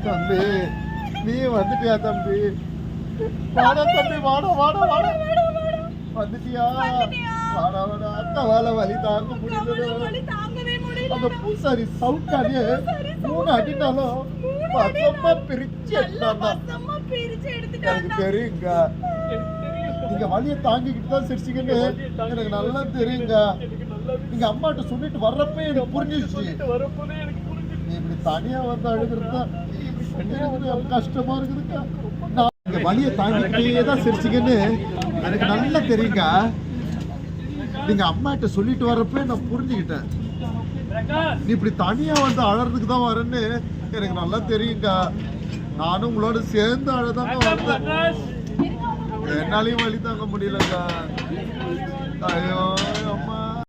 தம்பி நீ வந்துட்டியா தம்பி? வாடா தம்பி, வாடா வாடா வாடா, வந்துட்டியா? வாடா வாடா, அக்கா வேலை வலி தாங்க முடியல. அந்த பூசாரி சவுக்காரியே 3 அடினாலும் பசமா பிரிச்சு எடுத்தாண்டா. எனக்கு தெரியுங்க, நீங்க வலியை தாங்கிக்கிட்டு தான் சிரிச்சிங்கன்னு எனக்கு நல்லா தெரியுங்க. நீங்க அம்மாட்ட சொல்லிட்டு வர்றப்ப எனக்கு புரிஞ்சிச்சு. நீ இப்படி தனியா வந்து அழுகுறதா கஷ்டமா இருக்குதுக்கா. நான் இங்க வலியை தாங்கிக்கிட்டே தான் சிரிச்சிங்கன்னு எனக்கு நல்லா தெரியுங்க. நீங்க அம்மாட்ட சொல்லிட்டு வர்றப்ப நான் புரிஞ்சுக்கிட்டேன். நீ இப்படி தனியா வந்து அழறதுக்கு தான் வரேன்னு எனக்கு நல்லா தெரியுங்க. நானும் உங்களோட சேர்ந்து அழதாங்க வந்தேன். என்னாலையும் வலி தாங்க முடியலங்க. ஐயோ